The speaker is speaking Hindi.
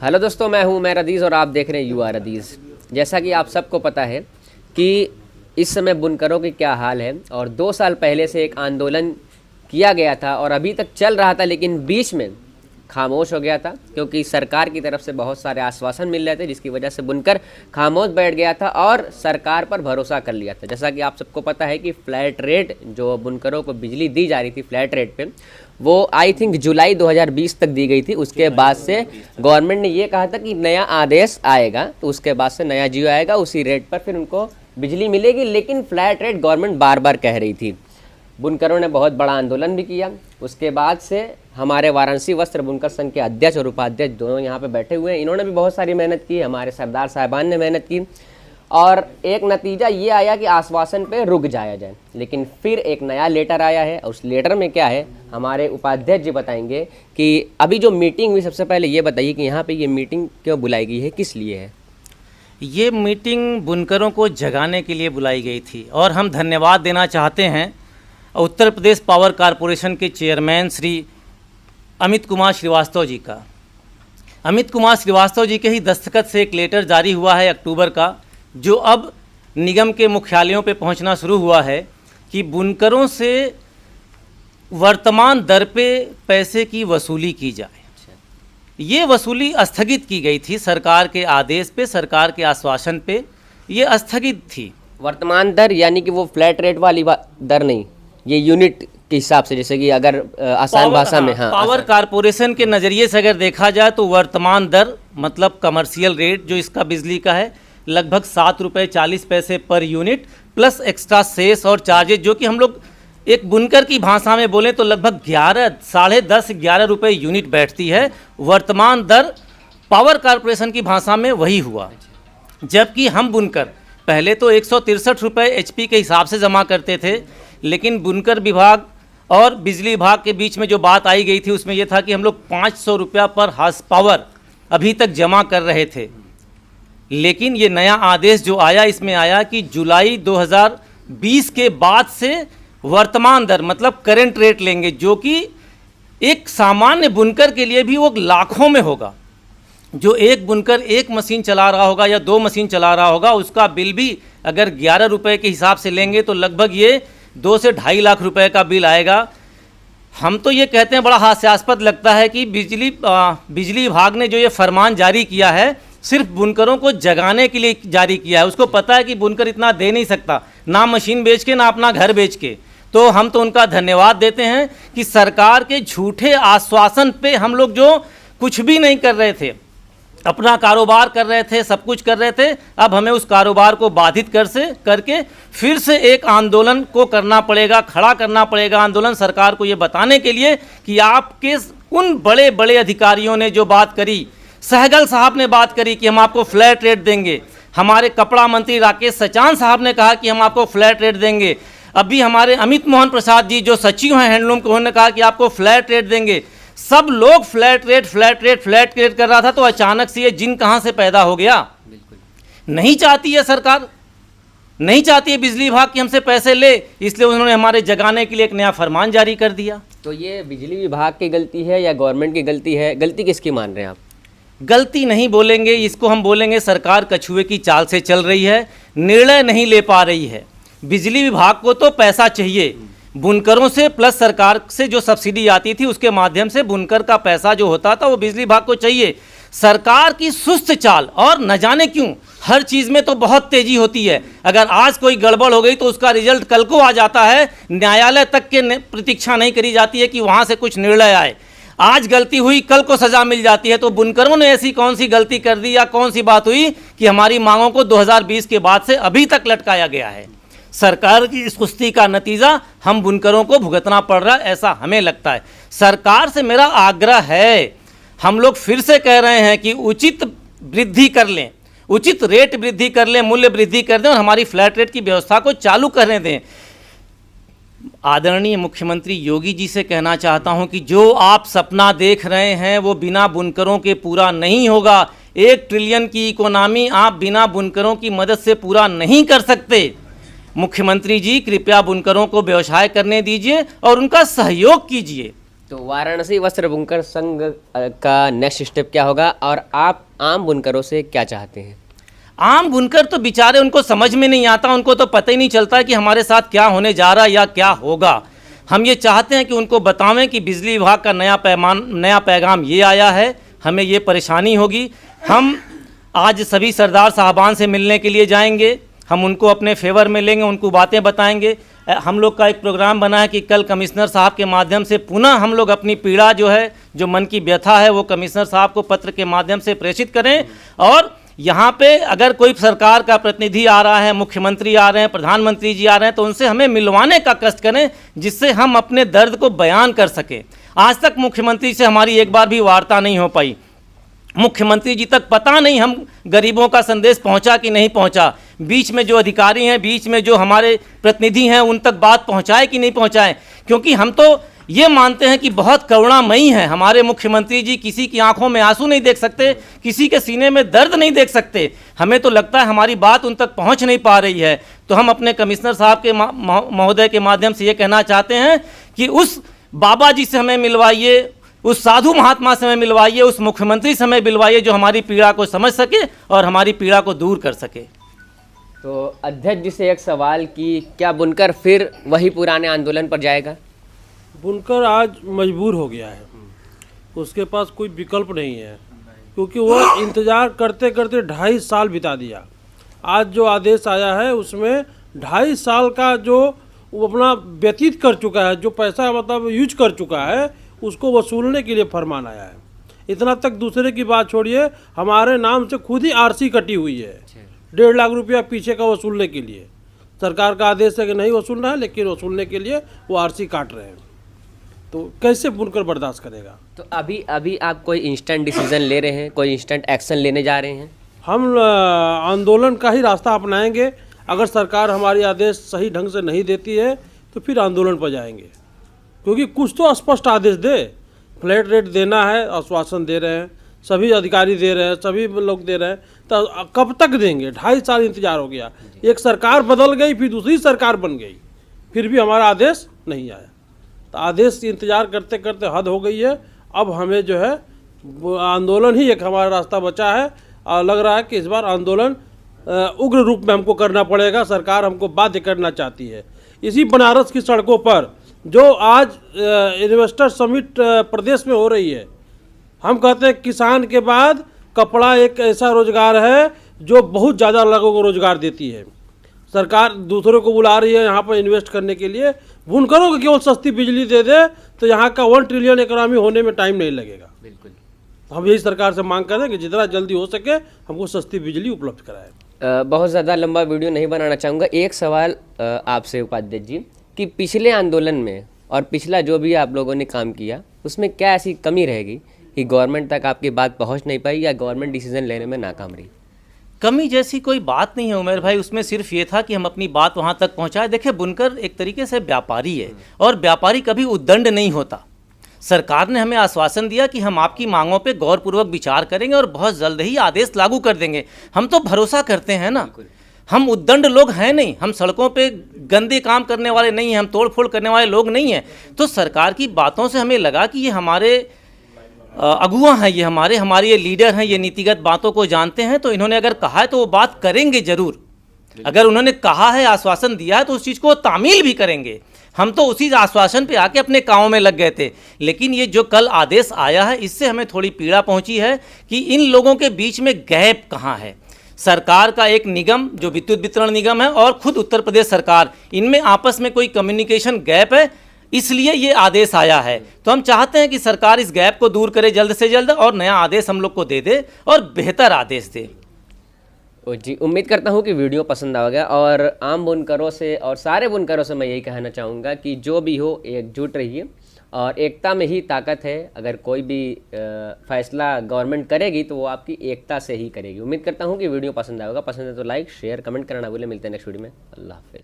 हेलो दोस्तों, मैं हूं रदीज़ और आप देख रहे हैं यू आर रदीज़। जैसा कि आप सबको पता है कि इस समय बुनकरों की क्या हाल है और 2 साल पहले से एक आंदोलन किया गया था और अभी तक चल रहा था, लेकिन बीच में खामोश हो गया था क्योंकि सरकार की तरफ से बहुत सारे आश्वासन मिल रहे थे, जिसकी वजह से बुनकर खामोश बैठ गया था और सरकार पर भरोसा कर लिया था। जैसा कि आप सबको पता है कि फ्लैट रेट जो बुनकरों को बिजली दी जा रही थी फ्लैट रेट पे, वो आई थिंक जुलाई 2020 तक दी गई थी। उसके बाद से गवर्नमेंट ने ये कहा था कि नया आदेश आएगा, तो उसके बाद से नया जियो आएगा, उसी रेट पर फिर उनको बिजली मिलेगी। लेकिन फ्लैट रेट गवर्नमेंट बार बार कह रही थी। बुनकरों ने बहुत बड़ा आंदोलन भी किया। उसके बाद से हमारे वाराणसी वस्त्र बुनकर संघ के अध्यक्ष और उपाध्यक्ष दोनों यहाँ पे बैठे हुए हैं। इन्होंने भी बहुत सारी मेहनत की, हमारे सरदार साहिबान ने मेहनत की और एक नतीजा ये आया कि आश्वासन पे रुक जाया जाए। लेकिन फिर एक नया लेटर आया है। उस लेटर में क्या है, हमारे उपाध्यक्ष जी बताएंगे कि अभी जो मीटिंग हुई, सबसे पहले ये बताइए कि यहाँ पे ये मीटिंग क्यों बुलाई गई है, किस लिए है? ये मीटिंग बुनकरों को जगाने के लिए बुलाई गई थी और हम धन्यवाद देना चाहते हैं उत्तर प्रदेश पावर कॉरपोरेशन के चेयरमैन श्री अमित कुमार श्रीवास्तव जी का। अमित कुमार श्रीवास्तव जी के ही दस्तखत से एक लेटर जारी हुआ है अक्टूबर का, जो अब निगम के मुख्यालयों पे पहुंचना शुरू हुआ है कि बुनकरों से वर्तमान दर पे पैसे की वसूली की जाए। ये वसूली स्थगित की गई थी सरकार के आदेश पे, सरकार के आश्वासन पे ये स्थगित थी। वर्तमान दर यानी कि वो फ्लैट रेट वाली दर नहीं, ये यूनिट के हिसाब से, जैसे कि अगर आसान भाषा में पावर कॉरपोरेशन के नज़रिए से अगर देखा जाए तो वर्तमान दर मतलब कमर्शियल रेट जो इसका बिजली का है लगभग 7 रुपये 40 पैसे पर यूनिट प्लस एक्स्ट्रा सेस और चार्जेज, जो कि हम लोग एक बुनकर की भाषा में बोलें तो लगभग 11 रुपये यूनिट बैठती है। वर्तमान दर पावर कॉरपोरेशन की भाषा में वही हुआ, जबकि हम बुनकर पहले तो 163 रुपये HP के हिसाब से जमा करते थे। लेकिन बुनकर विभाग और बिजली विभाग के बीच में जो बात आई गई थी उसमें यह था कि हम लोग 500 रुपया पर हार्स पावर अभी तक जमा कर रहे थे। लेकिन ये नया आदेश जो आया, इसमें आया कि जुलाई 2020 के बाद से वर्तमान दर मतलब करंट रेट लेंगे, जो कि एक सामान्य बुनकर के लिए भी वो लाखों में होगा। जो एक बुनकर एक मशीन चला रहा होगा या 2 मशीन चला रहा होगा, उसका बिल भी अगर 11 रुपये के हिसाब से लेंगे तो लगभग ये 2 से 2.5 लाख रुपए का बिल आएगा। हम तो ये कहते हैं, बड़ा हास्यास्पद लगता है कि बिजली विभाग ने जो ये फरमान जारी किया है सिर्फ बुनकरों को जगाने के लिए जारी किया है। उसको पता है कि बुनकर इतना दे नहीं सकता, ना मशीन बेच के ना अपना घर बेच के। तो हम तो उनका धन्यवाद देते हैं कि सरकार के झूठे आश्वासन पे हम लोग जो कुछ भी नहीं कर रहे थे, अपना कारोबार कर रहे थे, सब कुछ कर रहे थे, अब हमें उस कारोबार को बाधित करके फिर से एक आंदोलन को करना पड़ेगा, खड़ा करना पड़ेगा आंदोलन सरकार को ये बताने के लिए कि आपके उन बड़े बड़े अधिकारियों ने जो बात करी, सहगल साहब ने बात करी कि हम आपको फ्लैट रेट देंगे, हमारे कपड़ा मंत्री राकेश सचान साहब ने कहा कि हम आपको फ्लैट रेट देंगे, अभी हमारे अमित मोहन प्रसाद जी जो सचिव हैं हैंडलूम के, उन्होंने कहा कि आपको फ्लैट रेट देंगे। सब लोग फ्लैट रेट कर रहा था, तो अचानक से ये जिन कहाँ से पैदा हो गया? नहीं चाहती है सरकार, नहीं चाहती है बिजली विभाग कि हमसे पैसे ले, इसलिए उन्होंने हमारे जगाने के लिए एक नया फरमान जारी कर दिया। तो ये बिजली विभाग की गलती है या गवर्नमेंट की गलती है? गलती किसकी मान रहे हैं आप? गलती नहीं बोलेंगे, इसको हम बोलेंगे सरकार कछुए की चाल से चल रही है, निर्णय नहीं ले पा रही है। बिजली विभाग को तो पैसा चाहिए, बुनकरों से प्लस सरकार से जो सब्सिडी आती थी उसके माध्यम से बुनकर का पैसा जो होता था वो बिजली विभाग को चाहिए। सरकार की सुस्त चाल, और न जाने क्यों हर चीज़ में तो बहुत तेजी होती है। अगर आज कोई गड़बड़ हो गई तो उसका रिजल्ट कल को आ जाता है, न्यायालय तक के प्रतीक्षा नहीं करी जाती है कि वहाँ से कुछ निर्णय आए। आज गलती हुई, कल को सज़ा मिल जाती है। तो बुनकरों ने ऐसी कौन सी गलती कर दी या कौन सी बात हुई कि हमारी मांगों को 2020 के बाद से अभी तक लटकाया गया है? सरकार की इस कुश्ती का नतीजा हम बुनकरों को भुगतना पड़ रहा है, ऐसा हमें लगता है। सरकार से मेरा आग्रह है, हम लोग फिर से कह रहे हैं कि उचित वृद्धि कर लें, उचित रेट वृद्धि कर लें, मूल्य वृद्धि कर दें और हमारी फ्लैट रेट की व्यवस्था को चालू करने दें। आदरणीय मुख्यमंत्री योगी जी से कहना चाहता हूं कि जो आप सपना देख रहे हैं वो बिना बुनकरों के पूरा नहीं होगा। 1 ट्रिलियन की इकोनॉमी आप बिना बुनकरों की मदद से पूरा नहीं कर सकते। मुख्यमंत्री जी कृपया बुनकरों को व्यवसाय करने दीजिए और उनका सहयोग कीजिए। तो वाराणसी वस्त्र बुनकर संघ का नेक्स्ट स्टेप क्या होगा और आप आम बुनकरों से क्या चाहते हैं? आम बुनकर तो बेचारे, उनको समझ में नहीं आता, उनको तो पता ही नहीं चलता कि हमारे साथ क्या होने जा रहा है या क्या होगा। हम ये चाहते हैं कि उनको बतावें कि बिजली विभाग का नया पैगाम ये आया है, हमें ये परेशानी होगी। हम आज सभी सरदार साहबान से मिलने के लिए जाएंगे, हम उनको अपने फेवर में लेंगे, उनको बातें बताएंगे। हम लोग का एक प्रोग्राम बना है कि कल कमिश्नर साहब के माध्यम से पुनः हम लोग अपनी पीड़ा जो है, जो मन की व्यथा है, वो कमिश्नर साहब को पत्र के माध्यम से प्रेषित करें। और यहाँ पे अगर कोई सरकार का प्रतिनिधि आ रहा है, मुख्यमंत्री आ रहे हैं, प्रधानमंत्री जी आ रहे हैं, तो उनसे हमें मिलवाने का कष्ट करें, जिससे हम अपने दर्द को बयान कर सकें। आज तक मुख्यमंत्री से हमारी एक बार भी वार्ता नहीं हो पाई। मुख्यमंत्री जी तक पता नहीं हम गरीबों का संदेश पहुंचा कि नहीं पहुंचा। बीच में जो अधिकारी हैं, बीच में जो हमारे प्रतिनिधि हैं, उन तक बात पहुंचाए कि नहीं पहुंचाए। क्योंकि हम तो ये मानते हैं कि बहुत करुणामयी हैं हमारे मुख्यमंत्री जी, किसी की आंखों में आंसू नहीं देख सकते, किसी के सीने में दर्द नहीं देख सकते। हमें तो लगता है हमारी बात उन तक पहुंच नहीं पा रही है। तो हम अपने कमिश्नर साहब के महोदय के माध्यम से ये कहना चाहते हैं कि उस बाबा जी से हमें मिलवाइए, उस साधु महात्मा से हमें मिलवाइए, उस मुख्यमंत्री से हमें मिलवाइए जो हमारी पीड़ा को समझ सके और हमारी पीड़ा को दूर कर सके। तो अध्यक्ष जी से एक सवाल कि क्या बुनकर फिर वही पुराने आंदोलन पर जाएगा? बुनकर आज मजबूर हो गया है, उसके पास कोई विकल्प नहीं है, क्योंकि वह इंतज़ार करते करते 2.5 साल बिता दिया। आज जो आदेश आया है उसमें 2.5 साल का जो वो अपना व्यतीत कर चुका है, जो पैसा मतलब यूज कर चुका है, उसको वसूलने के लिए फरमान आया है। इतना तक दूसरे की बात छोड़िए, हमारे नाम से खुद ही आरसी कटी हुई है 1.5 लाख रुपया पीछे का वसूलने के लिए। सरकार का आदेश है कि नहीं वसूलना है, लेकिन वसूलने के लिए वो आरसी काट रहे हैं। तो कैसे बुनकर बर्दाश्त करेगा? तो अभी आप कोई इंस्टेंट डिसीजन ले रहे हैं, कोई इंस्टेंट एक्शन लेने जा रहे हैं? हम आंदोलन का ही रास्ता अपनाएंगे। अगर सरकार हमारी आदेश सही ढंग से नहीं देती है तो फिर आंदोलन पर जाएंगे, क्योंकि कुछ तो स्पष्ट आदेश दे। फ्लैट रेट देना है, आश्वासन दे रहे हैं, सभी अधिकारी दे रहे हैं, सभी लोग दे रहे हैं, तो कब तक देंगे? 2.5 साल इंतजार हो गया। एक सरकार बदल गई, फिर दूसरी सरकार बन गई, फिर भी हमारा आदेश नहीं आया। तो आदेश इंतजार करते करते हद हो गई है। अब हमें जो है आंदोलन ही एक हमारा रास्ता बचा है, और लग रहा है कि इस बार आंदोलन उग्र रूप में हमको करना पड़ेगा। सरकार हमको बाध्य करना चाहती है। इसी बनारस की सड़कों पर जो आज इन्वेस्टर समिट प्रदेश में हो रही है, हम कहते हैं किसान के बाद कपड़ा एक ऐसा रोजगार है जो बहुत ज़्यादा लोगों को रोजगार देती है। सरकार दूसरों को बुला रही है यहाँ पर इन्वेस्ट करने के लिए। बुनकरों को केवल सस्ती बिजली दे दे तो यहाँ का 1 ट्रिलियन इकोनॉमी होने में टाइम नहीं लगेगा। बिल्कुल। हम यही सरकार से मांग करें कि जितना जल्दी हो सके हमको सस्ती बिजली उपलब्ध कराए। बहुत ज़्यादा लंबा वीडियो नहीं बनाना चाहूँगा। एक सवाल आपसे उपाध्यक्ष जी कि पिछले आंदोलन में और पिछला जो भी आप लोगों ने काम किया, उसमें क्या ऐसी कमी रहेगी कि गवर्नमेंट तक आपकी बात पहुंच नहीं पाई या गवर्नमेंट डिसीजन लेने में नाकाम रही? कमी जैसी कोई बात नहीं है उमेर भाई, उसमें सिर्फ ये था कि हम अपनी बात वहाँ तक पहुँचाए। देखिए, बुनकर एक तरीके से व्यापारी है और व्यापारी कभी उद्दंड नहीं होता। सरकार ने हमें आश्वासन दिया कि हम आपकी मांगों पे गौरपूर्वक विचार करेंगे और बहुत जल्द ही आदेश लागू कर देंगे। हम तो भरोसा करते हैं ना, हम उद्दंड लोग हैं नहीं, हम सड़कों पे गंदे काम करने वाले नहीं हैं, हम तोड़ फोड़ करने वाले लोग नहीं हैं। तो सरकार की बातों से हमें लगा कि ये हमारे अगुआ हैं, ये हमारे ये लीडर हैं, ये नीतिगत बातों को जानते हैं, तो इन्होंने अगर कहा है तो वो बात करेंगे ज़रूर। अगर उन्होंने कहा है, आश्वासन दिया है, तो उस चीज़ को तामील भी करेंगे। हम तो उसी आश्वासन पे आके अपने कामों में लग गए थे। लेकिन ये जो कल आदेश आया है, इससे हमें थोड़ी पीड़ा पहुंची है कि इन लोगों के बीच में गैप कहाँ है। सरकार का एक निगम जो विद्युत वितरण निगम है और खुद उत्तर प्रदेश सरकार, इनमें आपस में कोई कम्युनिकेशन गैप है, इसलिए ये आदेश आया है। तो हम चाहते हैं कि सरकार इस गैप को दूर करे जल्द से जल्द और नया आदेश हम लोग को दे दे और बेहतर आदेश दे। जी, उम्मीद करता हूँ कि वीडियो पसंद आ गया। और आम बुनकरों से और सारे बुनकरों से मैं यही कहना चाहूँगा कि जो भी हो, एकजुट रहिए और एकता में ही ताकत है। अगर कोई भी फैसला गवर्नमेंट करेगी तो वो आपकी एकता से ही करेगी। उम्मीद करता हूँ कि वीडियो पसंद आएगा। पसंद है तो लाइक, शेयर, कमेंट करना ना भूलें। मिलते हैं नेक्स्ट वीडियो में। अल्लाह हाफिज़।